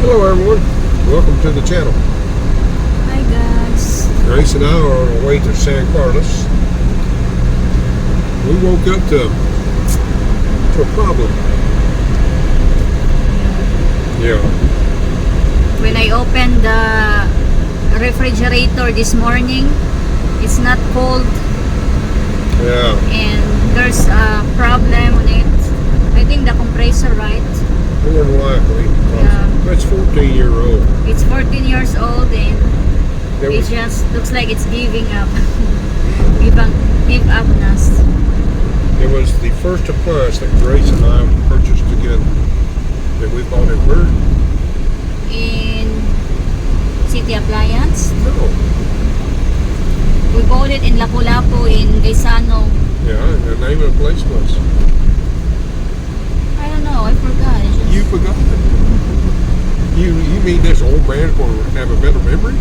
Hello everyone, welcome to the channel. Hi guys. Grace and I are on our way to San Carlos. We woke up to a problem. Yeah. When I opened the refrigerator this morning, it's not cold Yeah. and there's a problem on it. I think the compressor, right? More than likely. Yeah. That's 14-year-old. It's 14 years old and There it was, just looks like it's giving up. Give up nas. it was the first appliance that Grace and I purchased together. That we bought at where? In City Appliance. No. We bought it in Lapu-Lapu in Gaisano. Yeah, and the name of the place was? I don't know, I forgot. You forgot it. You mean this old man will have a better memory?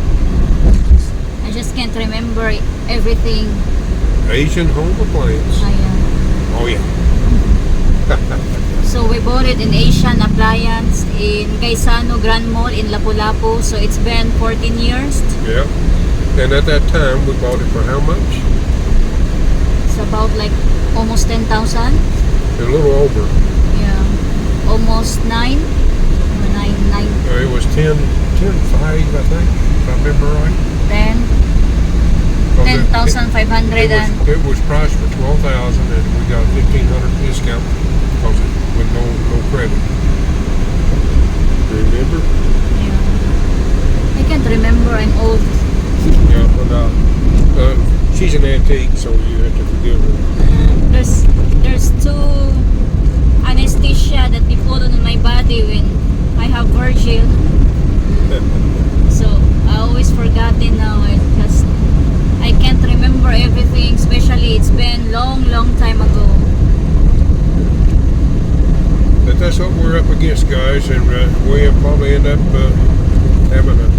I just can't remember everything. Asian home appliance. Oh yeah. So we bought it in Asian Appliance in Gaisano Grand Mall in Lapu-Lapu. So it's been 14 years. Yeah. And at that time we bought it for how much? It's about like almost 10,000. A little over. Yeah, almost 9 or 9. It was 10.5, I think, if I remember right. 10,500 and It was priced for $12,000 and we got a $1,500 discount because it with no credit. Remember? yeah. I can't remember. I'm old. Yeah, but she's an antique, so you have to forgive her. There's two anesthesia that they put on my body when I have Virgil. So I always forgotten now because I can't remember everything, especially it's been long time ago. But that's what we're up against, guys, and we'll probably end up having a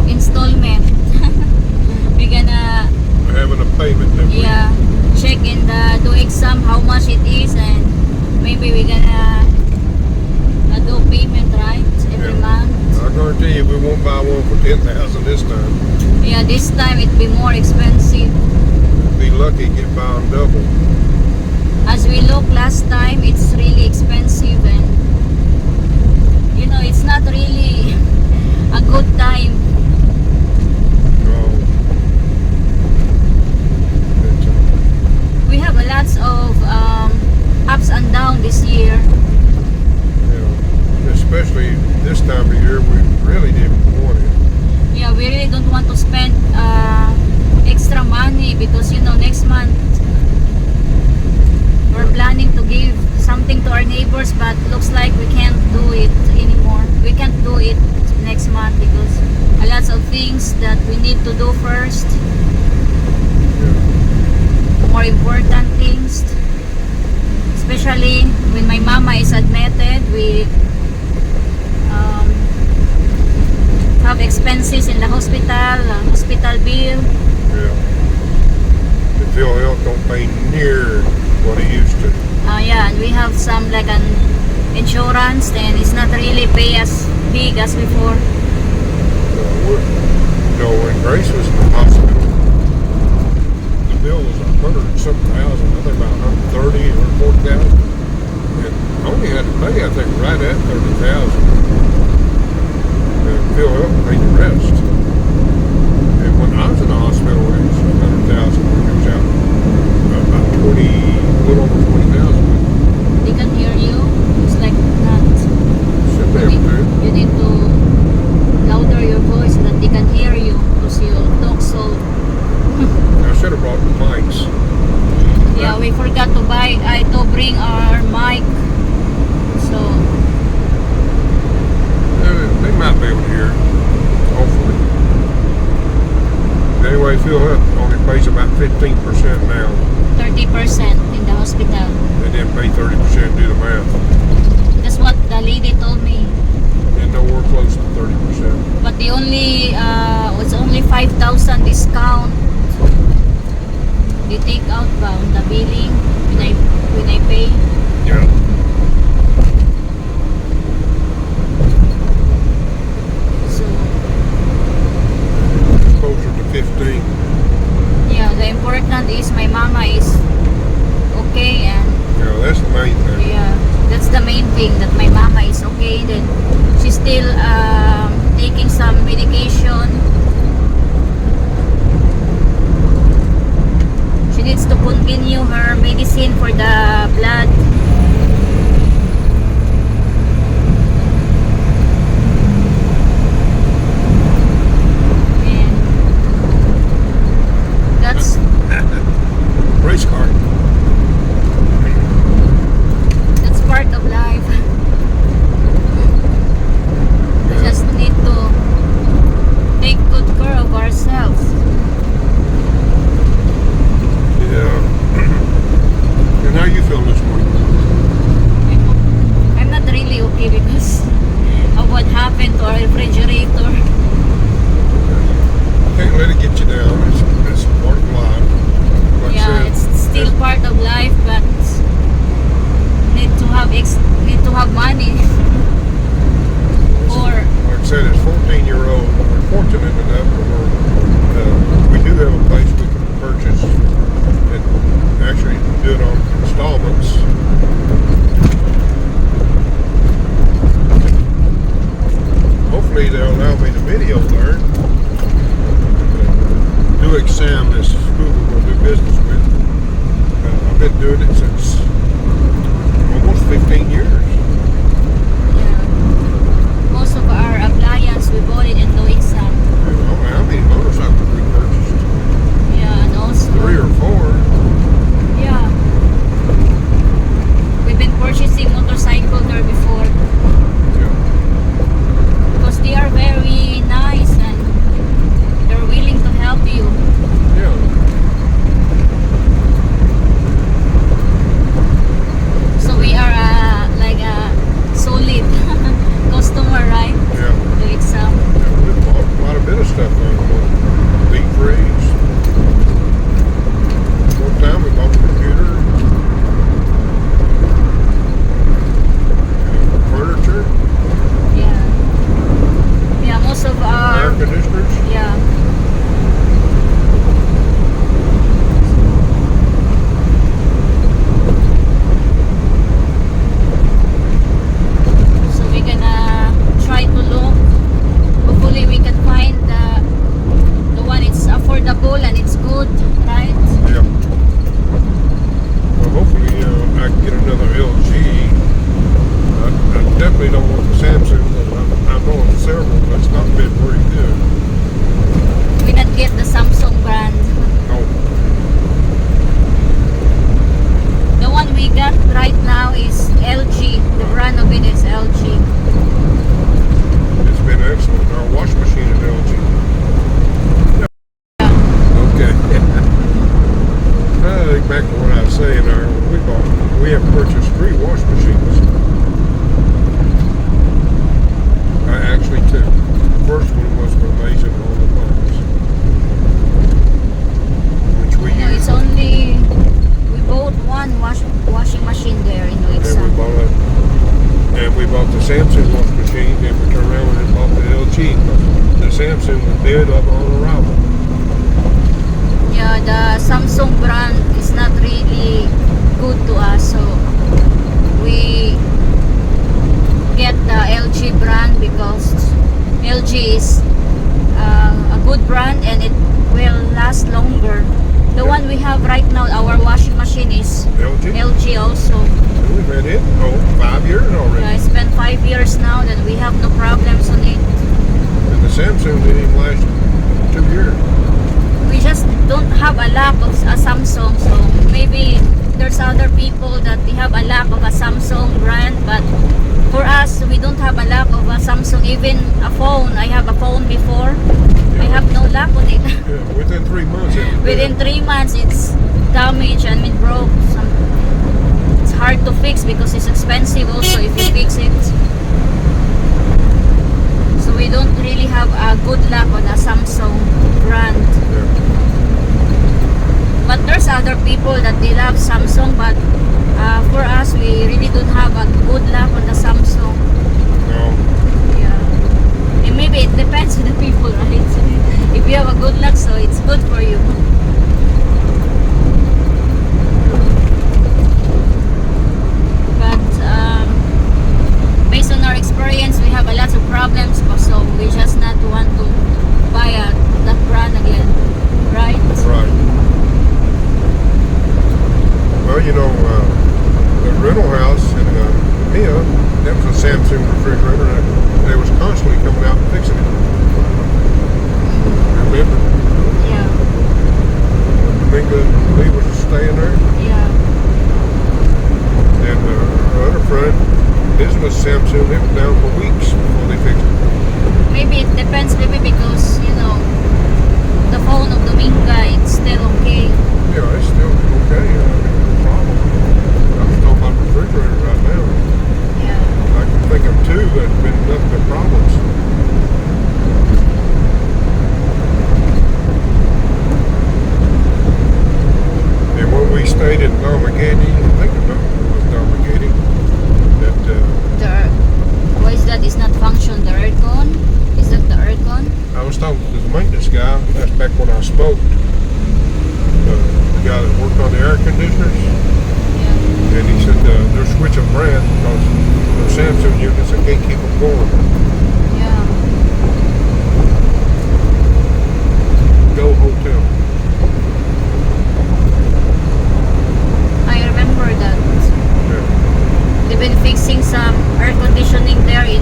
Installment. We're gonna payment that we check in the do exam how much it is, and maybe we're gonna do payment, right, every month. I guarantee you we won't buy one for $10,000 this time. Yeah, this time it'd be more expensive. Be lucky to get by on double. As we looked last time, it's really expensive, and you know, it's not really a good time. No. We have a lots of ups and downs this year. Yeah. Especially this time of year, we really didn't want it. Yeah, we really don't want to spend extra money because, you know, next month we're planning to give something to our neighbors, but looks like we can't do it anymore. We can't do it next month because a lot of things that we need to do first, more important things, especially when my mama is admitted. We have expenses in the hospital, hospital bill. Yeah. The Phil Health don't pay near what it used to. Yeah, and we have some like an insurance, and it's not really pay as big as before. When Grace was in the hospital, the bill was $100-something thousand. I think about $130,000 or $140,000, and I only had to pay, I think, right at $30,000. And Phil Health paid the rest. And when I was in the hospital, it was $100,000. When it was out about a little over $20,000. They can hear you. It's like not. Should be able to. You need to louder your voice so that they can hear you because you talk so. I should have brought the mics. Yeah, we forgot to bring our mic. So They might be able to hear, hopefully. Anyway, Phil Health only pays about 15% now. 30% in the hospital. They didn't pay 30%, do the math. That's what the lady told me. And nowhere close to 30%. But the only was only 5,000 discount. They take out on the billing when I pay. Yeah. main thing, that my mama is okay. Then she's still taking some medication. She needs to continue her medicine for the blood. And that's Race car. part of life. We just need to take good care of ourselves. Yeah. And how you feeling this morning? I'm not really okay because of what happened to our refrigerator. Can't let it get you down. It's part of life. Like I Yeah, said, it's still part of life, but need to have money or like I said, it's 14-year-old. We're fortunate enough that we do have a place we can purchase and actually do it on installments. Hopefully they'll allow me to video there. Buick Sam is who we're going to do business with. I've been doing it since almost 15 years. yeah. Most of our appliance we bought it in Loixa. I don't know how many motorcycles we purchased. Yeah, and also 3 or 4. yeah, we've been purchasing motorcycle there before Yeah. because they are very nice and they're willing to help you. Yeah. So we are like a solid customer, right? Yeah. Loixa. Yeah, we bought a lot of bit of stuff on deep freeze. One time we bought a computer, furniture, Yeah. Yeah, most of air our conditioners. yeah. So we're gonna try to look. Hopefully we can find the one it's affordable and it's good, right? Yeah. Well, hopefully I can get another LG. I definitely don't want the Samsung because I know of several that's not been very good. We not get the Samsung brand. Oh, The one we got right now is LG. The brand of it is LG. it's been excellent. Our wash machine is LG. Okay. I think back to what I was saying. We have purchased 3 wash machines. Actually 2. The first one was for Mason on the pumps, which we No, used. it's only we bought one washing machine there in And we Loixa. bought we bought the Samsung wash machine, and we turned around and bought the LG. The Samsung was dead up on arrival. Yeah, the Samsung brand is not really good to us, so we get the LG brand because LG is a good brand and it will last longer. The one we have right now, our washing machine is LG? LG also. We've had it 5 years already. Yeah, it's been 5 years now that we have no problems on it. And the Samsung didn't even last 2 years. We just don't have a lack of a Samsung, so maybe there's other people that they have a lack of a Samsung brand, but for us, we don't have a lack of a Samsung. Even a phone, I have a phone before, I have no lack on it. Yeah, within 3 months. It was Within dead. 3 months, it's damaged and it broke. It's hard to fix because it's expensive also if you fix it. So we don't really have a good luck on a Samsung brand. Yeah. But there's other people that they love Samsung, but for us, we really don't have a good luck on the Samsung. No. Yeah. And maybe it depends on the people, right? So if you have a good luck, so it's good for you. But That was a Samsung refrigerator, and they was constantly coming out and fixing it. Remember? Yeah. Minka Lee was staying there, Yeah. and her other friend, his was Samsung. It was down for weeks before they fixed it. Maybe it depends, maybe because, you know, the phone of Dominga, it's still okay. Yeah, it's still okay. No problem. I'm talking about refrigerators right now. Yeah. I can think of two that's been nothing but problems. And when we stayed in Dalmagady, I think it was Dalmagady, that Why is that? It's not function, the aircon? Is that the aircon? I was talking to the maintenance guy. That's back when I spoke. The guy that worked on the air conditioners. Yeah. And he said they're switching brands because they're Samsung units and can't keep them going. Yeah. Go hotel. I remember that. Yeah. They've been fixing some air conditioning there in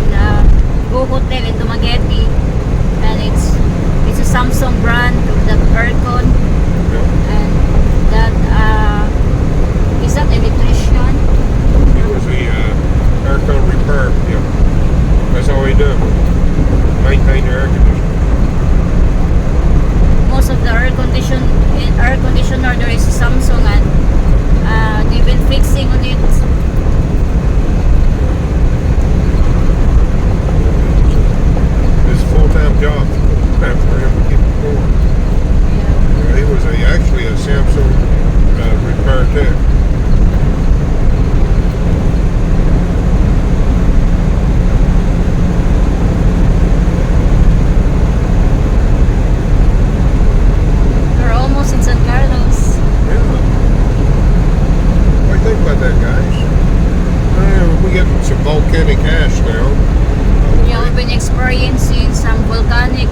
Go Hotel in Dumaguete, and it's a Samsung brand of that aircon, Yeah. and that is that electrician? It was the aircon repair. Yeah. That's all he done. Maintain the air conditioner. Most of the air conditioner there is a Samsung, and they've been fixing on it. It's a full-time job for him to keep it going. Yeah. He was actually a Samsung repair tech. We're almost in San Carlos. Yeah. What do you think about that, guys? We get some volcanic ash now. Yeah, we've been experiencing some volcanic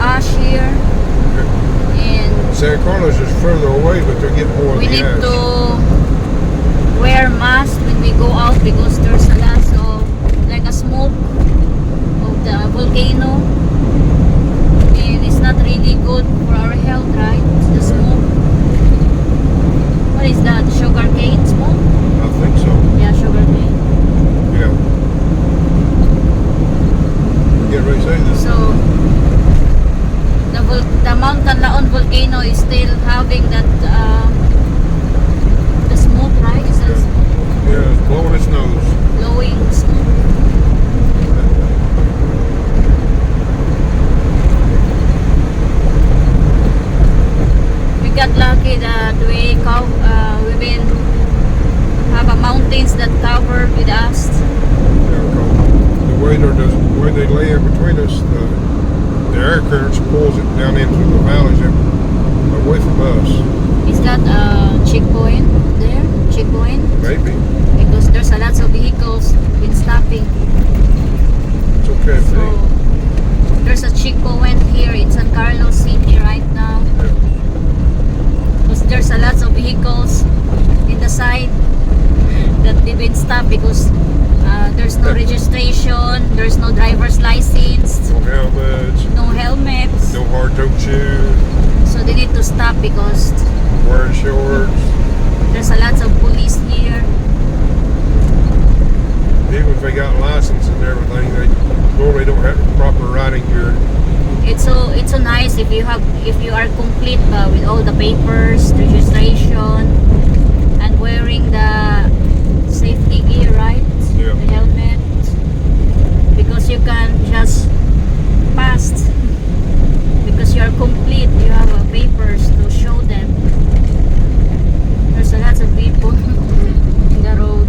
ash here, and San Carlos is further away, but they're getting more of we the need ash. to wear masks when we go out because there's a lot of like a smoke of the volcano, and it's not really good for our health, right? The smoke. What is that? Sugar cane smoke? I think so. Yeah, sugar cane. Yeah. Get ready to say this. So the Mount Canlaon volcano is still having that the smoke, right? Is that Yeah, it's blowing its nose. blowing smoke? We got lucky that we've been have a mountains that cover with us. Yeah, 'cause the way they lay in between us, the air currents pulls it down into the valleys and away from us. Is that checkpoint there? Checkpoint? Maybe. Because there's a lot of vehicles been stopping. It's okay for So me. there's a checkpoint here in San Carlos City right now. Yeah. Because there's a lot of vehicles in the side that they've been stopped because there's no registration, there's no driver's license, No helmets, no helmets. no hard-toe shoes, So they need to stop because wearing shorts. there's a lot of police here. Even if they got license and everything, they normally don't have proper riding gear. It's so nice if you are complete with all the papers, registration, and wearing the safety gear, right? Yeah. The helmet, because you can just pass because you are complete. You have papers to show them. There's a lot of people in the road.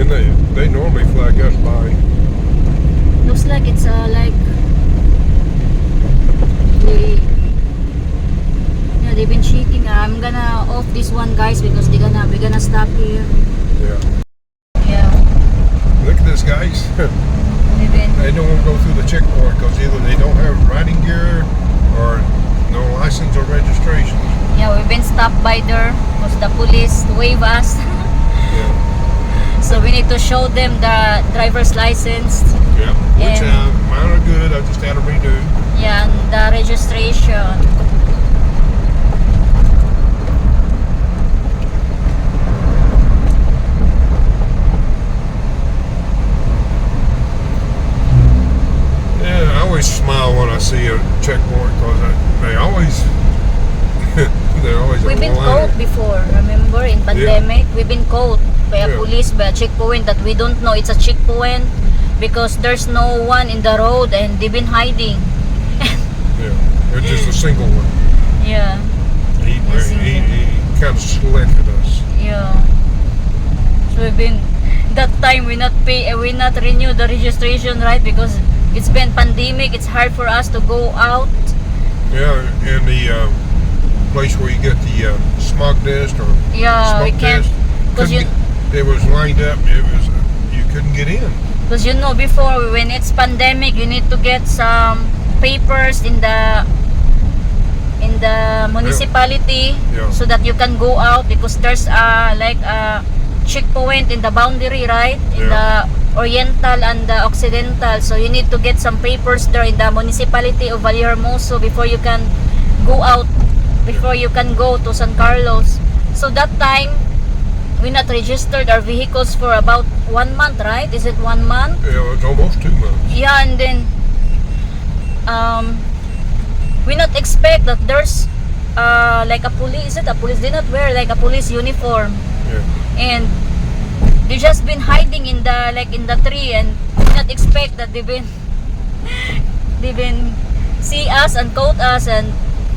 And they normally flag us by. Looks like it's they've been cheating. I'm gonna off this one, guys, because we're gonna stop here. Yeah. Yeah, Look at this, guys. they've been. They don't want to go through the checkpoint because either they don't have riding gear or no license or registration. Yeah, we've been stopped by there because the police wave us. Yeah. So we need to show them the driver's license. Yeah. Which And- mine are good. I just had them redo. Yeah, and the registration. Yeah, I always smile when I see a checkpoint because they always they're always We've been a line. caught before, remember, in pandemic? We've been caught by a Yeah. police, by a checkpoint that we don't know it's a checkpoint because there's no one in the road and they've been hiding. Yeah, it's just a single one. Yeah, He Yes, kind of selected us. yeah. So we've been, that time we not renew the registration, right? Because it's been pandemic, it's hard for us to go out. Yeah, and the place where you get the smog test or Yeah, we smoke can't, test, because couldn't get- it was lined up. It was you couldn't get in. Because you know, before when it's pandemic, you need to get some papers in the municipality Yeah. so that you can go out because there's like a checkpoint in the boundary, right? In the Oriental and the Occidental. So you need to get some papers there in the municipality of Vallehermoso before you can go out, before you can go to San Carlos. So that time we not registered our vehicles for about 1 month, right? Is it 1 month? Yeah, it's almost 2 months. Yeah, and then we not expect that there's like a police. Is it a police? They not wear like a police uniform, Yeah, and they just been hiding in the in the tree, and we not expect that they've been see us and caught us and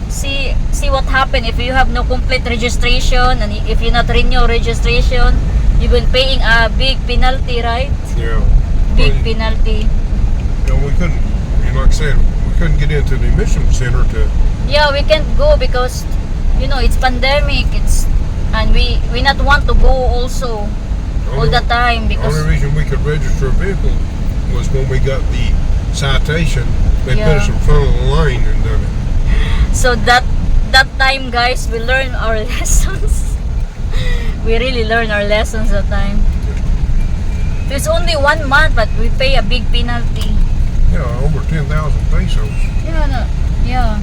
see what happened if you have no complete registration and if you not renew registration, you've been paying a big penalty, right? yeah. Big Well, penalty. you know, we couldn't. Like I said, we couldn't get into the admission center to. Yeah, we can't go because you know it's pandemic. And we not want to go also all the time The because only reason we could register a vehicle was when we got the citation. They put Yeah. us in front of the line and done it. so that time, guys, we learn our lessons. We really learn our lessons that time. It's only 1 month, but we pay a big penalty. Yeah, over 10,000 pesos. Yeah, no, yeah.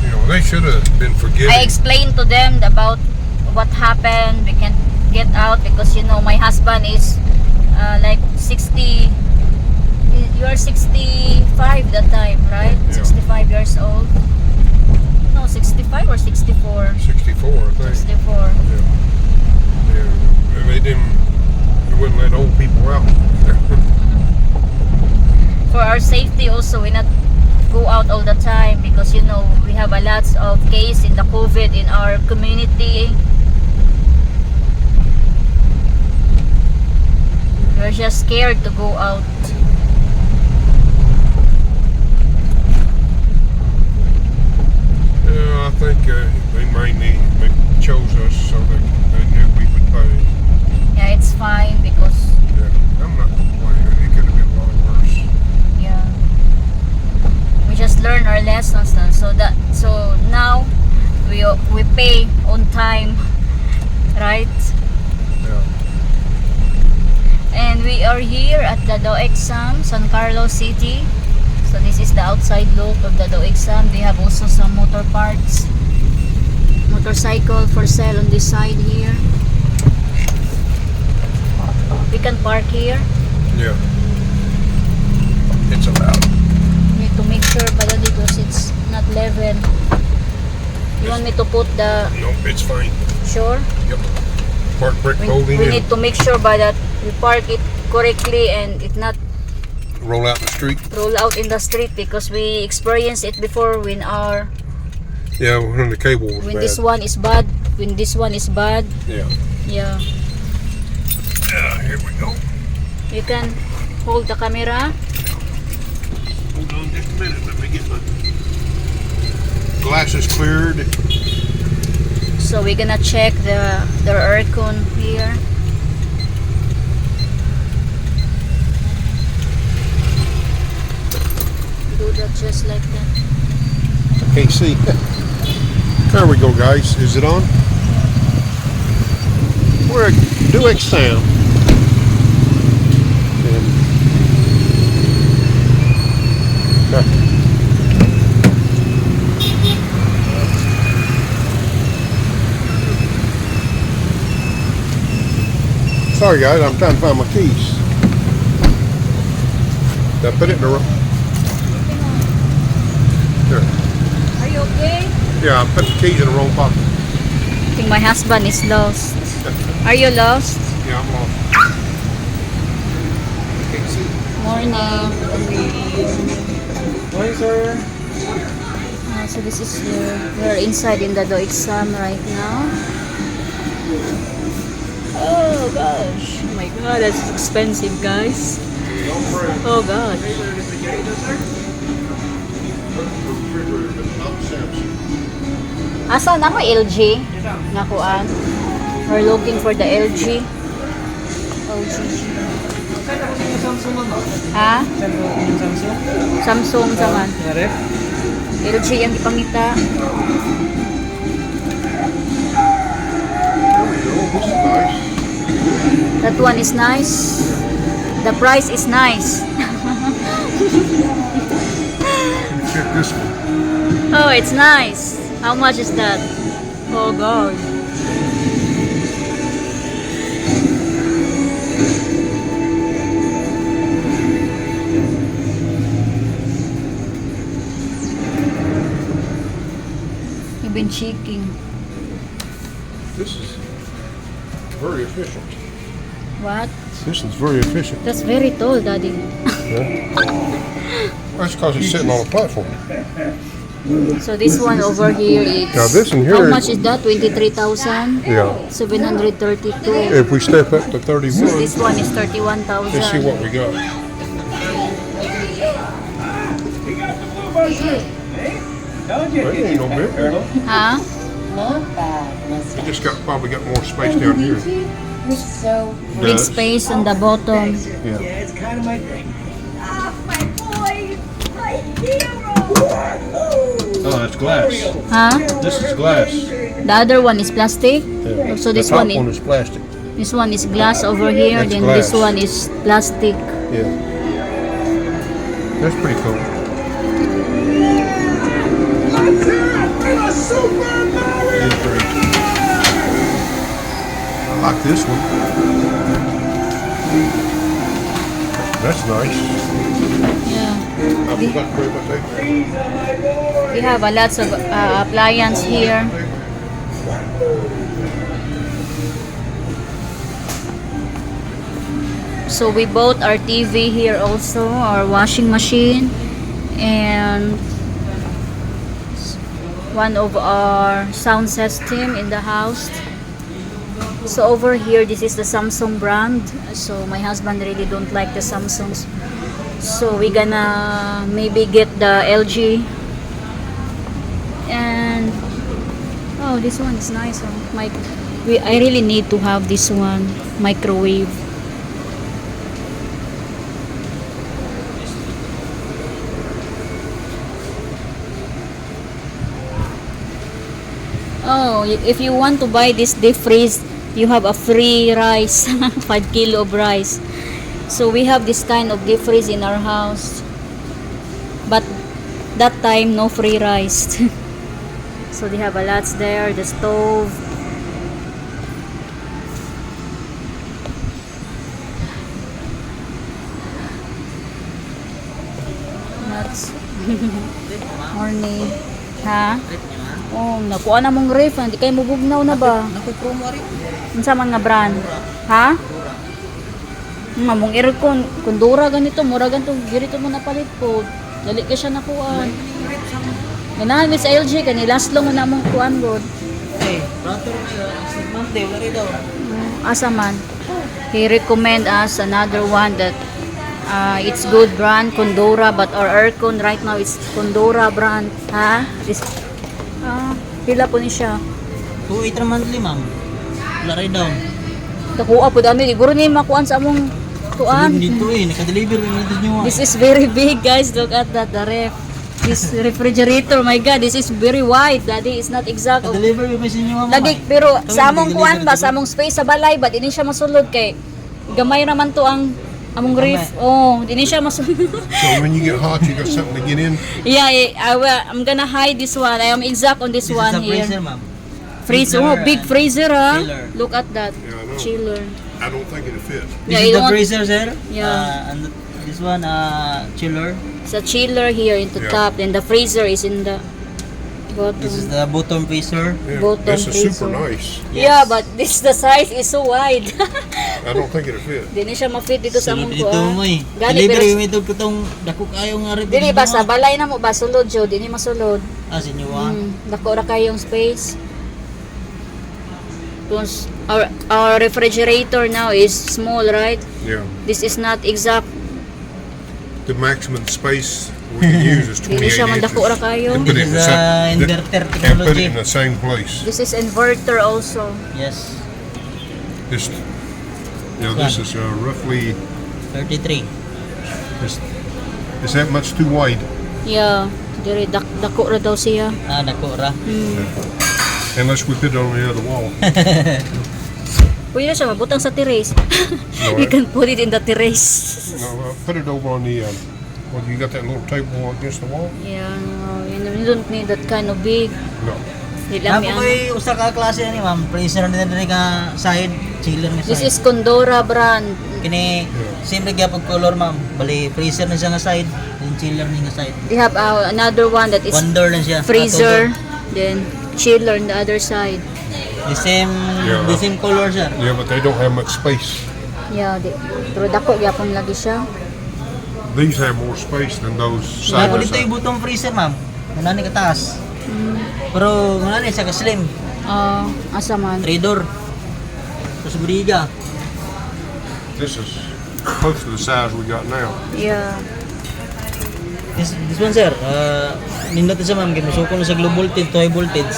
You know, they should have been forgiven. I explained to them about what happened. We can't get out because you know my husband is like 60. You are 65 that time, right? Yeah. 65 years old. No, 65 or 64. 64, I think. 64. Yeah. Yeah. And they wouldn't let old people out. For our safety also, we not go out all the time because you know we have a lots of case in the COVID in our community. We're just scared to go out. Yeah, I think they mainly chose us so they knew we would pay. Yeah, it's fine because Yeah, I'm not complaining. It could have been a lot worse. yeah, we just learn our lessons now. So now we pay on time, right? Yeah. And we are here at the DOEXAM, San Carlos City. So this is the outside look of the DOEXAM. They have also some motor parts, motorcycle for sale on this side here. We can park here. Yeah. It's allowed. Need to make sure pala because it's not level. You want me to put the Nope, it's fine. sure? Yep. Park brake We holding need and to make sure by that we park it correctly and it not roll out the street. roll out in the street because we experienced it before when Yeah, when the cable was when bad. this one is bad, when this one is bad. Yeah. Yeah, Yeah, here we go. you can hold the camera. Hold on just a minute. Let me get my glasses cleared. So we're gonna check the aircon here. Do that just like that. Can't see. There we go, guys. Is it on? We're Duex sound. Sorry guys, I'm trying to find my keys. Did I put it in the wrong? There. Are you okay? Yeah, I put the keys in the wrong pocket. I think my husband is lost. Are you lost? Yeah, I'm lost. Can't see. Morning. Morning, sir. So this is we're inside in the exam right now. Oh gosh, oh my god, that's expensive, guys. Oh god. Asan ako LG? Nakuan. We're looking for the LG. LG. Ha? Samsung saman. LG yang ipangita. This is nice. That one is nice. The price is nice. Check this one. Oh, it's nice. How much is that? Oh god. You've been checking. This is very efficient. What? This is very efficient. That's very tall, Daddy. That's because it's sitting on a platform. So this one over here is. Now this one How here- much is that? 23,000. Yeah. 732. If we step up to 31, So this one is 31,000. let's see what we got. That ain't no big. Huh? We just probably got more space down here. Big space on the bottom. Yeah. It's kind of my thing. Oh, that's glass. Huh? This is glass. The other one is plastic. So this the top one is plastic. This one is glass over here. That's Then glass. this one is plastic. Yeah. That's pretty cool. It is very cool. I like this one. That's nice. Yeah. I forgot to put my tape. We have a lots of appliance here. So we bought our TV here also, our washing machine, and one of our sound system in the house. So over here, this is the Samsung brand. So my husband really don't like the Samsungs. So we're gonna maybe get the LG. And oh, this one is nice. Oh. I really need to have this one, microwave. Oh, if you want to buy this deep freeze, you have a free rice, 5 kilo of rice. So we have this kind of deep freeze in our house, but that time no free rice. So they have a lots there, the stove. Lots. Morning. Ha? Oh, nakuha na mong ref, hindi kayo mubugnaw na ba? Naku-promo rin. Unsa man nga brand? Ha? Mong aircon, kundura ganito, mura ganito, girito mo napalit po. Dali ka siya nakuan. Ganahan sa LG kani last long na mong kuan god. Eh, pronto Monday, wala rin daw. Asa man. He recommend us another one that it's good brand, Kundura, but our aircon right now is Kundura brand. Ha? This pila po ni siya. 2.8 monthly, ma'am. Wala rin daw. Nakuha po dami, siguro ni makuan sa among kuan. Dito eh, naka-deliver rin dito nyo. This is very big, guys. Look at that, the ref. This refrigerator, my God, this is very wide. Daddy, it's not exact. Pa-deliver yung message niyo, ma'am. Lagi, pero Kami sa among mag-deliver kuan ba, dito. sa among space sa balay ba, dili siya masulod kay gamay naman to ang among ref. Oh, dili siya masulod. So when you get hot, you got something to get in. Yeah, I'm gonna hide this one. I am exact on this This is one a freezer, here. ma'am. Freezer, oh, big and freezer, ha? chiller. Look at that. Yeah, I know. Chiller. I don't think it'll fit. This Yeah, is you the want- freezer, sir. Yeah. And this one, chiller. It's a chiller here in the Yeah. top, then the freezer is in the This is bottom. the bottom freezer. Yeah, Both this on is super freezer. nice. Yeah, but this the size is so wide. I don't think it'll fit. Dili siya ma-fit dito sa Sunod among dito kuan. mo eh. Gani Deliver pero yung ito itong dako kayo nga rin. dili ba sa balay na mo ba sulod jo, dili masulod. Ah, sa inyo ah. Dako ra kayong space. Because our refrigerator now is small, right? Yeah. This is not exact. The maximum space we can use is 28 Dili siya inches. mandako ra kayo. And put it This in is the same- inverter and put technology. it in the same place. This is inverter also. Yes. This, this is roughly. 33. Is that much too wide? Yeah, diri dako ra daw siya. Ah, dako ra. Unless we put it on the other wall. Pwede siya mabutang sa terrace. No, You can put it in the terrace. No, put it over on the. Well, you got that little table against the wall? Yeah, no, you don't need that kind of big. No. Di lang Ako yan. ko'y usa ka klase ni ma'am. Freezer na din ka side, chiller nga This side. is Condora brand. Kini same ra gyapon color ma'am. Bali freezer na siya nga side, then chiller ni nga side. They have another one that is One door na siya. freezer, then chiller on the other side. The same Yeah. the same color sir. Yeah, but they don't have much space. Yeah, pero dako gyapon lagi siya. These have more space than those side Ako by dito side. yung butong freezer ma'am. Muna ni kataas. Pero muna ni sa slim. Asa man. 3 door. Tapos budiga. This is close to the size we got now. Yeah. This one sir, nindot siya ma'am, gimusukol sa low voltage to high voltage.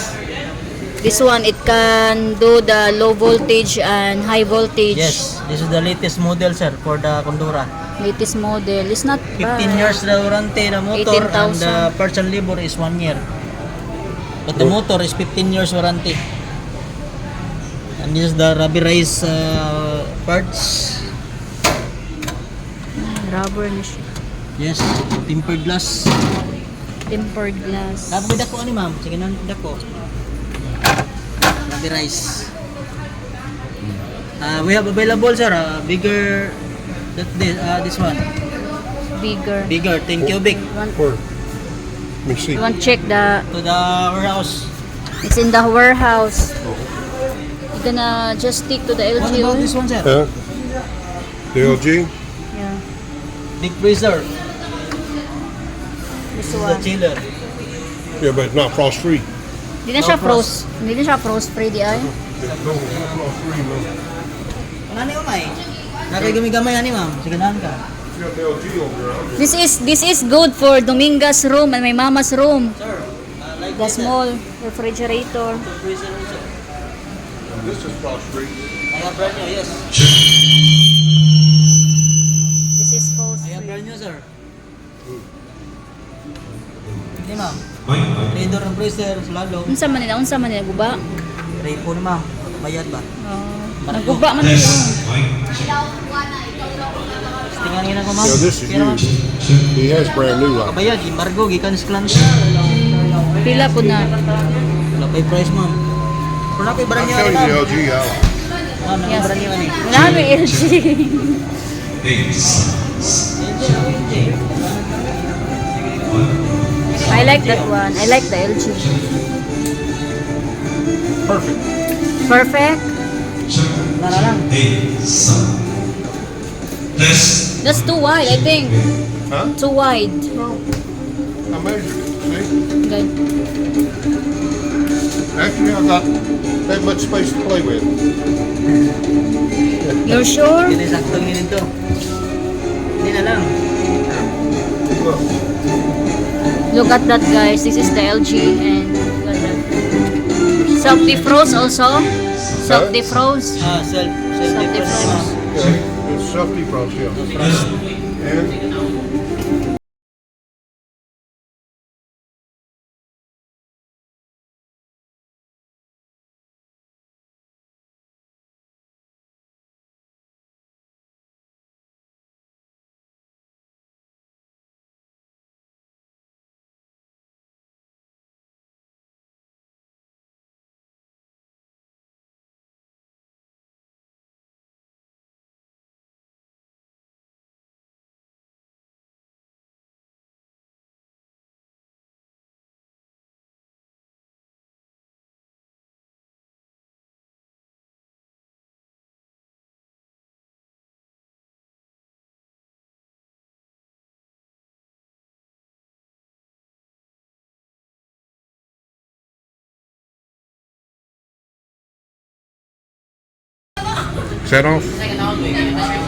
This one, it can do the low voltage and high voltage. Yes, this is the latest model sir for the Condora. Latest model. It's not 15 years the warranty the motor and 18,000. the parts and labor is 1 year. But the motor is 15 years warranty. And this is the rubberized parts. Rubber na siya. Yes, tempered glass. Tempered glass. Napagay dako ani ma'am, sige nang dako. Rubberized. We have available sir, bigger this one. Bigger. Bigger, 10 cubic Where? Let me see. You want to check the... to the warehouse. It's in the warehouse. You're gonna just stick to the What LG. about this one sir? Huh? The LG? Yeah. Big freezer. This This is the one. chiller. Yeah, but it's not frost free. Hindi na siya frost. Hindi na siya frost free di ay. No, it's not frost free, no. Ano ni umay? Nakay gamay ani ma'am. Sige nahan ka. You got the LG over there. This is good for Dominga's room and my mama's room. Sir, like The this, small refrigerator. the freezer also. This is frost free. I have brand new, yes. This is frost I have free. brand new sir. Hindi ma'am. Trader ng freezer, lalo. Unsa man nila guba? Repo ni ma'am. Bayad ba? Naguba man nila. Tingnan niyo na ko ma'am. Yeah, this is Pero, ma'am, used. He has brand new right. kabayad, embargo, gikan sa klante. Pila po na. Wala pa yung price ma'am. Pero na pa yung brand I'm new ani showing ma'am. you the LG out. Ah, na Yes. brand new ani. Wala may LG. I like that one. I like the LG. Perfect. Perfect. Nara lang. That's too wide, I think. Huh? Too wide. No. I measured it. See? Good. Actually, I got that much space to play with. You're sure? Hindi saktong yun ito. Hindi na lang. Look. Look at that, guys. This is the LG and look at that. Self-defrost also. Self-defrost. Self-defrost ma'am. Okay. It's self-defrost, yeah. And Set off?